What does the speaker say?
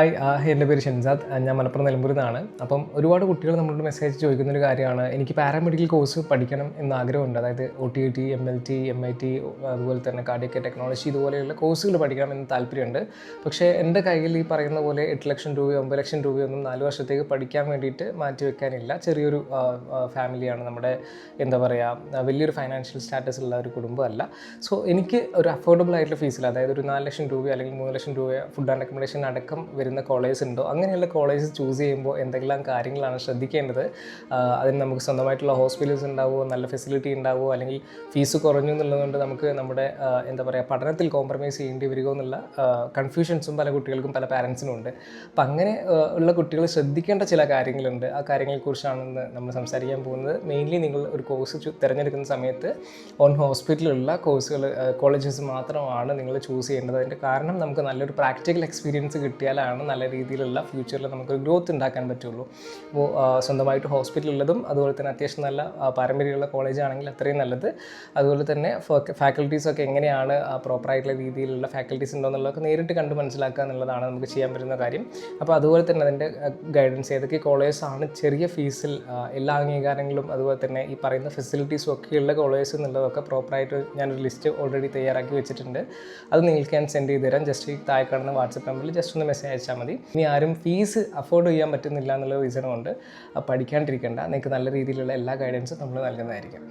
Hi, എൻ്റെ പേര് ഷെൻസാദ്. ഞാൻ മലപ്പുറം നിലമ്പൂരിൽ നിന്നാണ്. അപ്പം ഒരുപാട് കുട്ടികൾ നമ്മളോട് മെസ്സേജ് ചോദിക്കുന്നൊരു കാര്യമാണ്, എനിക്ക് പാരാമെഡിക്കൽ കോഴ്സ് പഠിക്കണം എന്ന് ആഗ്രഹമുണ്ട്. അതായത് OTT, MLT, MIT, അതുപോലെ തന്നെ കാർഡിയക് ടെക്നോളജി ഇതുപോലെയുള്ള കോഴ്സുകൾ പഠിക്കണം എന്ന് താല്പര്യമുണ്ട്. പക്ഷേ എൻ്റെ കയ്യിൽ ഈ പറയുന്ന പോലെ 8 ലക്ഷം രൂപയോ 9 ലക്ഷം രൂപയൊന്നും 4 വർഷത്തേക്ക് പഠിക്കാൻ വേണ്ടിയിട്ട് മാറ്റി വെക്കാനില്ല. ചെറിയൊരു ഫാമിലിയാണ് നമ്മുടെ, എന്താ പറയുക, വലിയൊരു ഫൈനാൻഷ്യൽ സ്റ്റാറ്റസ് ഉള്ള ഒരു കുടുംബമല്ല. സോ എനിക്ക് ഒരു അഫോർഡബിൾ ആയിട്ടുള്ള ഫീസിൽ, അതായത് ഒരു 4 ലക്ഷം രൂപ അല്ലെങ്കിൽ 3 ലക്ഷം രൂപ ഫുഡ് ആൻഡ് അക്കോമഡേഷൻ അടക്കം വരുന്ന കോളേജ് ഉണ്ടോ, അങ്ങനെയുള്ള കോളേജ് ചൂസ് ചെയ്യുമ്പോൾ എന്തെല്ലാം കാര്യങ്ങളാണ് ശ്രദ്ധിക്കേണ്ടത്, അതിന് നമുക്ക് സ്വന്തമായിട്ടുള്ള ഹോസ്പിറ്റൽസ് ഉണ്ടാവുമോ, നല്ല ഫെസിലിറ്റി ഉണ്ടാവുമോ, അല്ലെങ്കിൽ ഫീസ് കുറഞ്ഞു എന്നുള്ളതുകൊണ്ട് നമുക്ക് നമ്മുടെ എന്താ പറയുക പഠനത്തിൽ കോംപ്രമൈസ് ചെയ്യേണ്ടി വരികയോ എന്നുള്ള കൺഫ്യൂഷൻസും പല കുട്ടികൾക്കും പല പാരൻസിനും ഉണ്ട്. അപ്പം അങ്ങനെ ഉള്ള കുട്ടികൾ ശ്രദ്ധിക്കേണ്ട ചില കാര്യങ്ങളുണ്ട്. ആ കാര്യങ്ങളെക്കുറിച്ചാണ് നമ്മൾ സംസാരിക്കാൻ പോകുന്നത്. മെയിൻലി നിങ്ങൾ ഒരു കോഴ്സ് തിരഞ്ഞെടുക്കുന്ന സമയത്ത് ഓൺ ഹോസ്പിറ്റലിലുള്ള കോളേജസ് മാത്രമാണ് നിങ്ങൾ ചൂസ് ചെയ്യേണ്ടത്. അതിൻ്റെ കാരണം നമുക്ക് നല്ലൊരു പ്രാക്ടിക്കൽ എക്സ്പീരിയൻസ് കിട്ടിയാലാണ് നല്ല രീതിയിലുള്ള ഫ്യൂച്ചറിൽ നമുക്കൊരു ഗ്രോത്ത് ഉണ്ടാക്കാൻ പറ്റുള്ളൂ. അപ്പോൾ സ്വന്തമായിട്ട് ഹോസ്പിറ്റൽ ഉള്ളതും അതുപോലെ തന്നെ അത്യാവശ്യം നല്ല പാരമ്പര്യമുള്ള കോളേജ് ആണെങ്കിൽ അത്രയും നല്ലത്. അതുപോലെ തന്നെ ഫാക്കൽറ്റീസൊക്കെ എങ്ങനെയാണ്, പ്രോപ്പറായിട്ടുള്ള രീതിയിലുള്ള ഫാക്കൽറ്റീസ് ഉണ്ടോ എന്നുള്ളതൊക്കെ നേരിട്ട് കണ്ട് മനസ്സിലാക്കുക എന്നുള്ളതാണ് നമുക്ക് ചെയ്യാൻ പറ്റുന്ന കാര്യം. അപ്പോൾ അതുപോലെ തന്നെ അതിൻ്റെ ഗൈഡൻസ്, ഏതൊക്കെ കോളേജസാണ് ചെറിയ ഫീസിൽ എല്ലാ അംഗീകാരങ്ങളും അതുപോലെ തന്നെ ഈ പറയുന്ന ഫെസിലിറ്റീസും ഒക്കെയുള്ള കോളേജസ് എന്നുള്ളതൊക്കെ പ്രോപ്പറായിട്ട് ഞാനൊരു ലിസ്റ്റ് ഓൾറെഡി തയ്യാറാക്കി വെച്ചിട്ടുണ്ട്. അത് നിങ്ങൾക്ക് ഞാൻ സെൻഡ് ചെയ്ത് തരാം. ജസ്റ്റ് ഈ താഴെ കാണുന്ന വാട്സപ്പ് നമ്പറിൽ ജസ്റ്റ് ഒന്ന് മെസ്സേജ് അയച്ചാൽ മതി. ഇനി ആരും ഫീസ് അഫോർഡ് ചെയ്യാൻ പറ്റുന്നില്ല എന്നുള്ള റീസൺ കൊണ്ട് പഠിക്കാണ്ടിരിക്കേണ്ട, നിങ്ങൾക്ക് നല്ല രീതിയിലുള്ള എല്ലാ ഗൈഡൻസും നമ്മൾ നൽകുന്നതായിരിക്കും.